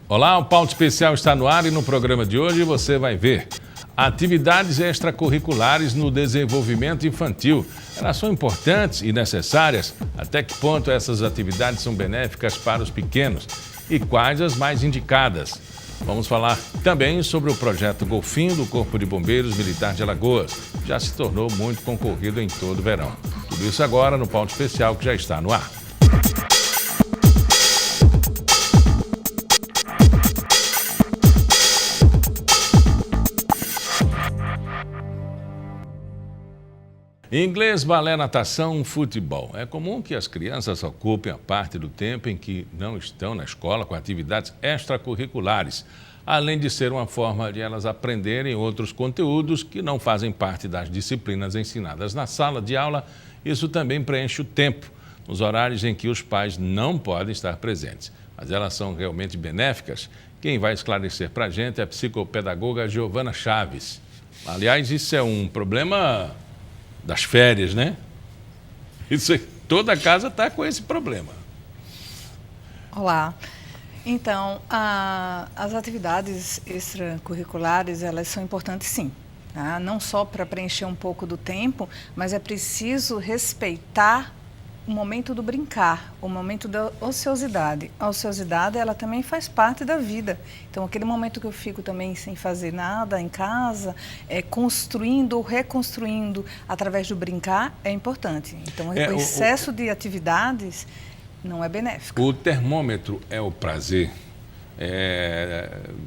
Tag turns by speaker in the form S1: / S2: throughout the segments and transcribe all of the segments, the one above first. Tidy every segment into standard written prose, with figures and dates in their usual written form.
S1: Olá, o Pauta Especial está no ar e no programa de hoje você vai ver atividades extracurriculares no desenvolvimento infantil. Elas são importantes e necessárias? Até que ponto essas atividades são benéficas para os pequenos? E quais as mais indicadas? Vamos falar também sobre o projeto Golfinho do Corpo de Bombeiros Militar de Alagoas. Já se tornou muito concorrido em todo o verão. Tudo isso agora no Pauta Especial que já está no ar. Inglês, balé, natação, futebol. É comum que as crianças ocupem a parte do tempo em que não estão na escola com atividades extracurriculares, além de ser uma forma de elas aprenderem outros conteúdos que não fazem parte das disciplinas ensinadas na sala de aula. Isso também preenche o tempo, nos horários em que os pais não podem estar presentes. Mas elas são realmente benéficas? Quem vai esclarecer para a gente é a psicopedagoga Giovana Chaves. Aliás, isso é um problema das férias, né? Isso, toda casa está com esse problema.
S2: Olá. Então, as atividades extracurriculares, elas são importantes sim. Tá? Não só para preencher um pouco do tempo, mas é preciso respeitar o momento do brincar, o momento da ociosidade. A ociosidade, ela também faz parte da vida. Então, aquele momento que eu fico também sem fazer nada em casa, construindo ou reconstruindo através do brincar, é importante. Então, o excesso de atividades não é benéfico.
S1: O termômetro é o prazer.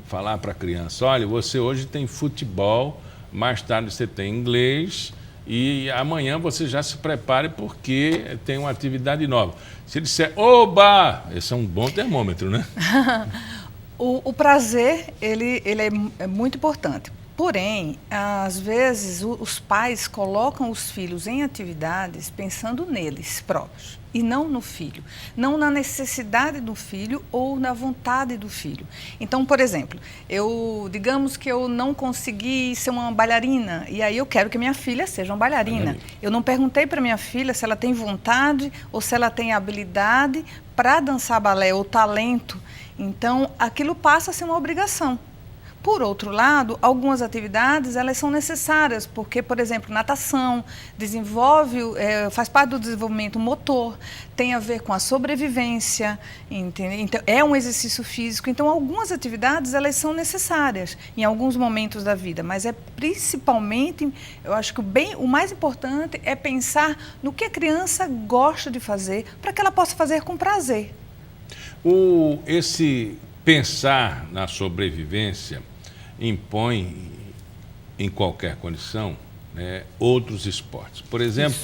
S1: Falar para a criança, olha, você hoje tem futebol, mais tarde você tem inglês, e amanhã você já se prepare porque tem uma atividade nova. Se ele disser, oba, esse é um bom termômetro, né?
S2: O prazer, ele é muito importante. Porém, às vezes, os pais colocam os filhos em atividades pensando neles próprios e não no filho. Não na necessidade do filho ou na vontade do filho. Então, por exemplo, digamos que eu não consegui ser uma bailarina e aí eu quero que minha filha seja uma bailarina. Eu não perguntei para minha filha se ela tem vontade ou se ela tem habilidade para dançar balé ou talento. Então, aquilo passa a ser uma obrigação. Por outro lado, algumas atividades elas são necessárias, porque, por exemplo, natação faz parte do desenvolvimento motor, tem a ver com a sobrevivência, entende? Então, é um exercício físico. Então, algumas atividades elas são necessárias em alguns momentos da vida, mas principalmente, eu acho que o mais importante é pensar no que a criança gosta de fazer, para que ela possa fazer com prazer.
S1: Esse pensar na sobrevivência impõe, em qualquer condição, né, outros esportes. Por exemplo,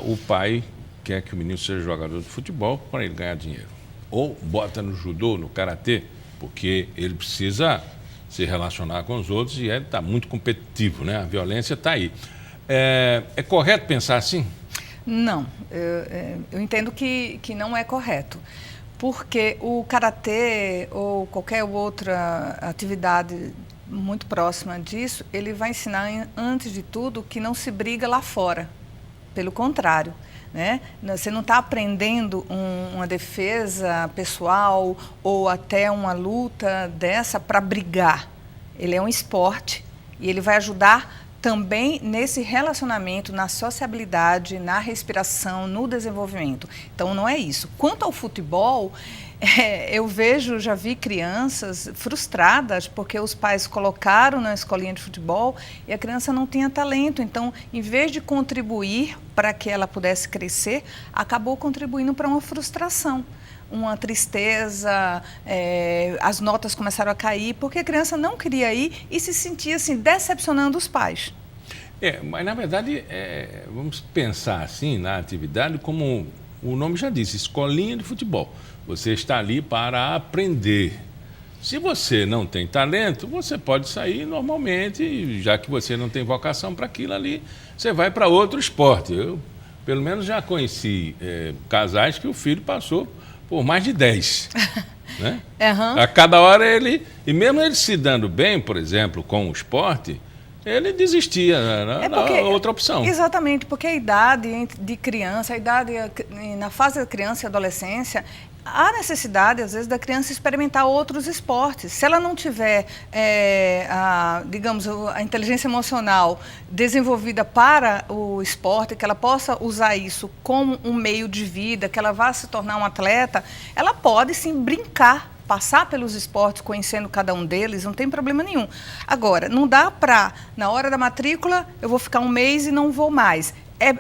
S1: o pai quer que o menino seja jogador de futebol para ele ganhar dinheiro. Ou bota no judô, no karatê, porque ele precisa se relacionar com os outros e ele está muito competitivo, né? A violência está aí. É correto pensar assim?
S2: Não, eu entendo que não é correto. Porque o karatê ou qualquer outra atividade muito próxima disso, ele vai ensinar, antes de tudo, que não se briga lá fora. Pelo contrário, né? Você não está aprendendo uma defesa pessoal ou até uma luta dessa para brigar. Ele é um esporte e ele vai ajudar também nesse relacionamento, na sociabilidade, na respiração, no desenvolvimento. Então, não é isso. Quanto ao futebol, já vi crianças frustradas porque os pais colocaram na escolinha de futebol e a criança não tinha talento. Então, em vez de contribuir para que ela pudesse crescer, acabou contribuindo para uma frustração. Uma tristeza, as notas começaram a cair, porque a criança não queria ir e se sentia assim, decepcionando os pais.
S1: Mas na verdade, vamos pensar assim na atividade como o nome já disse, escolinha de futebol. Você está ali para aprender. Se você não tem talento, você pode sair normalmente, já que você não tem vocação para aquilo ali, você vai para outro esporte. Eu, pelo menos, já conheci casais que o filho passou por mais de 10. Né?
S2: Uhum.
S1: A cada hora e mesmo ele se dando bem, por exemplo, com o esporte, ele desistia na outra opção.
S2: Exatamente, porque a idade de criança, na fase da criança e adolescência, há necessidade, às vezes, da criança experimentar outros esportes. Se ela não tiver, digamos, a inteligência emocional desenvolvida para o esporte, que ela possa usar isso como um meio de vida, que ela vá se tornar um atleta, ela pode, sim, brincar, passar pelos esportes, conhecendo cada um deles, não tem problema nenhum. Agora, não dá para, na hora da matrícula, eu vou ficar um mês e não vou mais.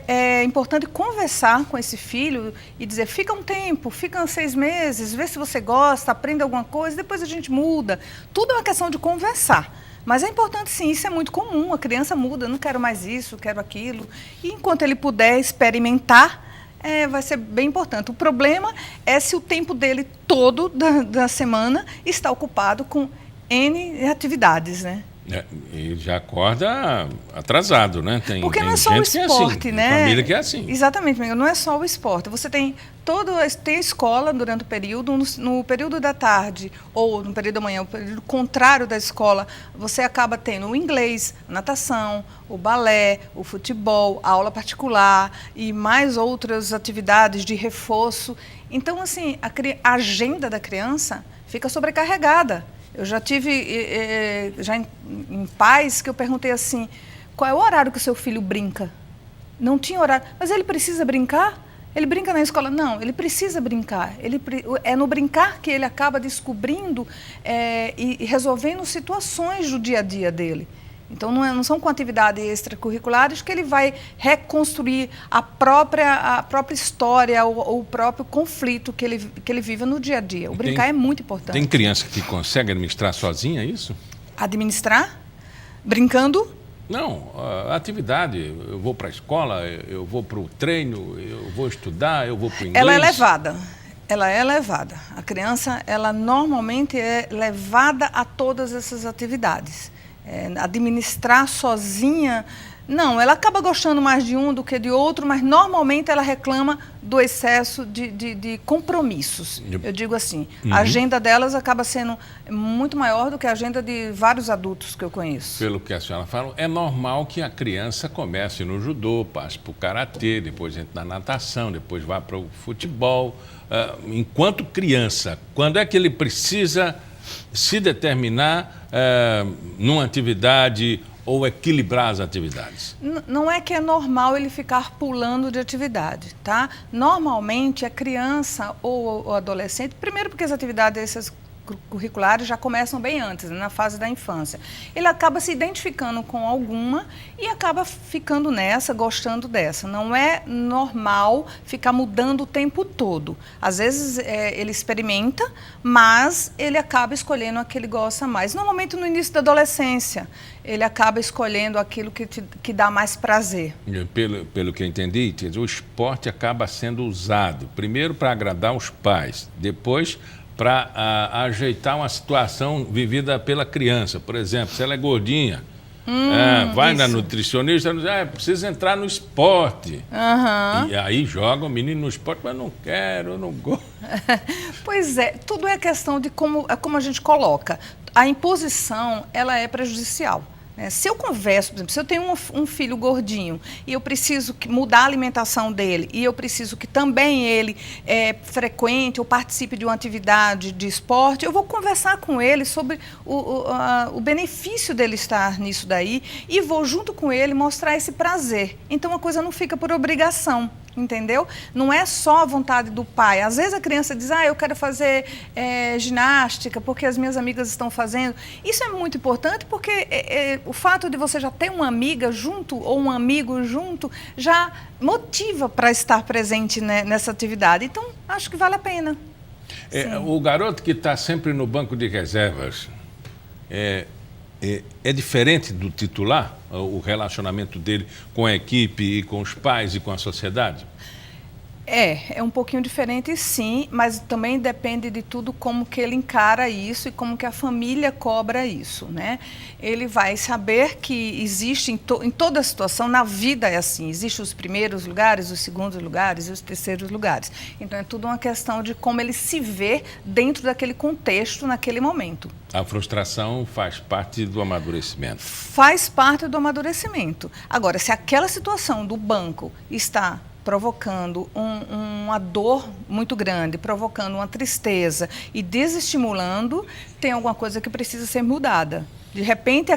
S2: É importante conversar com esse filho e dizer, fica um tempo, fica 6 meses, vê se você gosta, aprende alguma coisa, depois a gente muda. Tudo é uma questão de conversar. Mas é importante, sim, isso é muito comum, a criança muda, não quero mais isso, quero aquilo. E enquanto ele puder experimentar, vai ser bem importante. O problema é se o tempo dele todo da semana está ocupado com N atividades, né?
S3: E já acorda atrasado, né?
S2: Porque não é só o esporte, né?
S3: Tem família que é assim.
S2: Exatamente, não é só o esporte. Você tem tem escola durante o período, no período da tarde ou no período da manhã, o período contrário da escola, você acaba tendo o inglês, a natação, o balé, o futebol, a aula particular e mais outras atividades de reforço. Então, assim, a agenda da criança fica sobrecarregada. Eu já tive, em pais, que eu perguntei assim, qual é o horário que o seu filho brinca? Não tinha horário. Mas ele precisa brincar? Ele brinca na escola? Não, ele precisa brincar. É no brincar que ele acaba descobrindo e resolvendo situações do dia a dia dele. Então, não são com atividades extracurriculares que ele vai reconstruir a própria história ou o próprio conflito que ele vive no dia a dia. O brincar é muito importante.
S3: Tem criança que consegue administrar sozinha isso?
S2: Administrar? Brincando?
S3: Não, a atividade. Eu vou para a escola, eu vou para o treino, eu vou estudar, eu vou para o inglês.
S2: Ela é levada. A criança, ela normalmente é levada a todas essas atividades. Administrar sozinha, não, ela acaba gostando mais de um do que de outro, mas normalmente ela reclama do excesso de compromissos. Eu digo assim, a agenda delas acaba sendo muito maior do que a agenda de vários adultos que eu conheço.
S3: Pelo que a senhora fala, é normal que a criança comece no judô, passe para o karatê, depois entre na natação, depois vá para o futebol. Enquanto criança, quando é que ele precisa se determinar numa atividade ou equilibrar as atividades?
S2: Não é que é normal ele ficar pulando de atividade, tá? Normalmente a criança ou o adolescente, primeiro porque as atividades curriculares já começam bem antes, na fase da infância. Ele acaba se identificando com alguma e acaba ficando nessa, gostando dessa. Não é normal ficar mudando o tempo todo. Às vezes ele experimenta, mas ele acaba escolhendo a que ele gosta mais. Normalmente no início da adolescência, ele acaba escolhendo aquilo que dá mais prazer.
S3: Pelo que eu entendi, o esporte acaba sendo usado, primeiro para agradar os pais, depois para ajeitar uma situação vivida pela criança. Por exemplo, se ela é gordinha, vai na nutricionista, precisa entrar no esporte. E aí joga o menino no esporte, mas não quero, não gosto.
S2: Pois é, tudo é questão de como a gente coloca. A imposição, ela é prejudicial. Se eu converso, por exemplo, se eu tenho um filho gordinho e eu preciso mudar a alimentação dele e eu preciso que também ele frequente ou participe de uma atividade de esporte, eu vou conversar com ele sobre o benefício dele estar nisso daí e vou junto com ele mostrar esse prazer. Então a coisa não fica por obrigação. Entendeu? Não é só a vontade do pai. Às vezes a criança diz, eu quero fazer ginástica porque as minhas amigas estão fazendo. Isso é muito importante porque o fato de você já ter uma amiga junto ou um amigo junto já motiva para estar presente nessa atividade. Então, acho que vale a pena.
S3: O garoto que está sempre no banco de reservas, é diferente do titular, o relacionamento dele com a equipe e com os pais e com a sociedade?
S2: É um pouquinho diferente, sim, mas também depende de tudo como que ele encara isso e como que a família cobra isso, né? Ele vai saber que existe em toda situação, na vida é assim, existem os primeiros lugares, os segundos lugares e os terceiros lugares. Então é tudo uma questão de como ele se vê dentro daquele contexto, naquele momento.
S3: A frustração faz parte do amadurecimento.
S2: Faz parte do amadurecimento. Agora, se aquela situação do banco está provocando uma dor muito grande, provocando uma tristeza e desestimulando, tem alguma coisa que precisa ser mudada. De repente,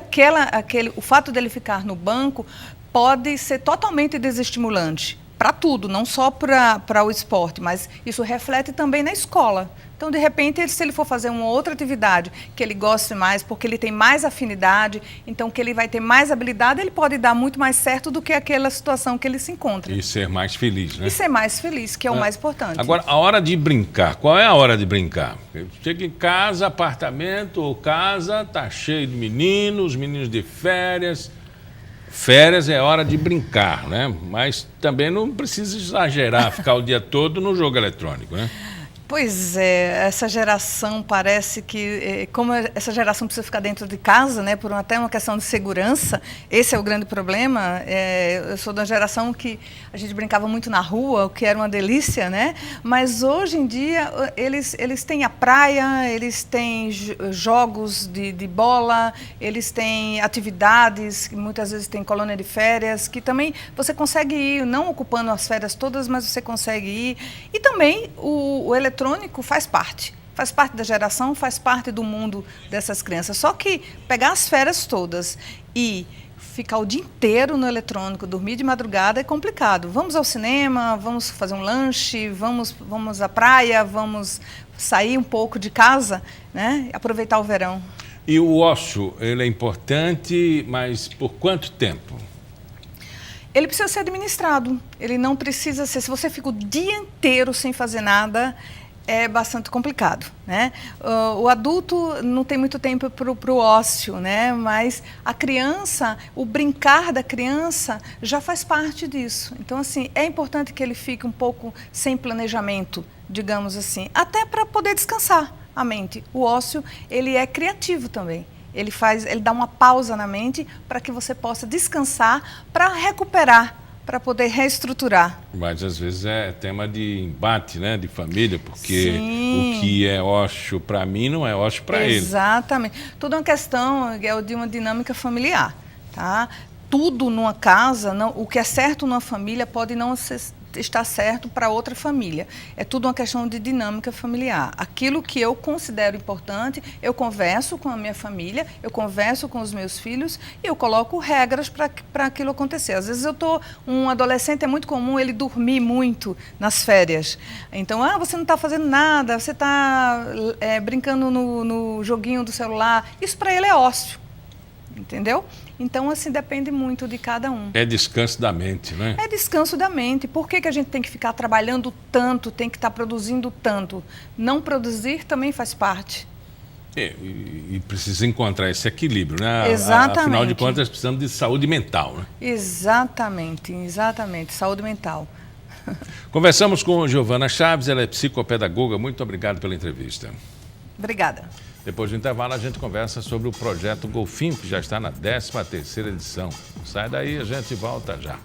S2: o fato dele ficar no banco pode ser totalmente desestimulante para tudo, não só para o esporte, mas isso reflete também na escola. Então, de repente, se ele for fazer uma outra atividade que ele goste mais, porque ele tem mais afinidade, então que ele vai ter mais habilidade, ele pode dar muito mais certo do que aquela situação que ele se encontra.
S1: E ser mais feliz, né?
S2: E ser mais feliz, que é o mais importante.
S1: Agora, a hora de brincar. Qual é a hora de brincar? Chega em casa, apartamento ou casa, tá cheio de meninos de férias. Férias é hora de brincar, né? Mas também não precisa exagerar, ficar o dia todo no jogo eletrônico, né?
S2: Pois é, essa geração parece que, como essa geração precisa ficar dentro de casa, né, por até uma questão de segurança, esse é o grande problema. Eu sou da geração que a gente brincava muito na rua, o que era uma delícia, né? Mas hoje em dia eles têm a praia, eles têm jogos de bola, eles têm atividades, que muitas vezes tem colônia de férias, que também você consegue ir, não ocupando as férias todas, mas você consegue ir. E também o eletrônico faz parte da geração, faz parte do mundo dessas crianças. Só que pegar as férias todas e ficar o dia inteiro no eletrônico, dormir de madrugada é complicado. Vamos ao cinema, vamos fazer um lanche, vamos à praia, vamos sair um pouco de casa, né? Aproveitar o verão.
S1: E o ócio, ele é importante, mas por quanto tempo?
S2: Ele precisa ser administrado, ele não precisa ser... Se você fica o dia inteiro sem fazer nada, é bastante complicado, né? O adulto não tem muito tempo para o ócio, né? Mas a criança, o brincar da criança já faz parte disso. Então, assim, é importante que ele fique um pouco sem planejamento, digamos assim, até para poder descansar a mente. O ócio, ele é criativo também. Ele dá uma pausa na mente para que você possa descansar, para recuperar, para poder reestruturar.
S1: Mas às vezes é tema de embate, né, de família, porque
S2: Sim.
S1: O que é ócio para mim não é ócio para ele.
S2: Exatamente. Tudo é uma questão de uma dinâmica familiar, tá? Tudo numa casa, o que é certo numa família pode não estar certo para outra família. É tudo uma questão de dinâmica familiar. Aquilo que eu considero importante, eu converso com a minha família, eu converso com os meus filhos e eu coloco regras para aquilo acontecer. Às vezes um adolescente, é muito comum ele dormir muito nas férias. Então, você não está fazendo nada, você está brincando no joguinho do celular. Isso para ele é ócio, entendeu? Então, assim, depende muito de cada um.
S1: É descanso da mente, né?
S2: É descanso da mente. Por que a gente tem que ficar trabalhando tanto, tem que estar produzindo tanto? Não produzir também faz parte.
S1: E precisa encontrar esse equilíbrio, né?
S2: Exatamente.
S1: Afinal de contas, precisamos de saúde mental, né?
S2: Exatamente, saúde mental.
S1: Conversamos com Giovana Chaves, ela é psicopedagoga. Muito obrigado pela entrevista.
S2: Obrigada.
S1: Depois do intervalo, a gente conversa sobre o projeto Golfinho, que já está na 13ª edição. Sai daí, a gente volta já.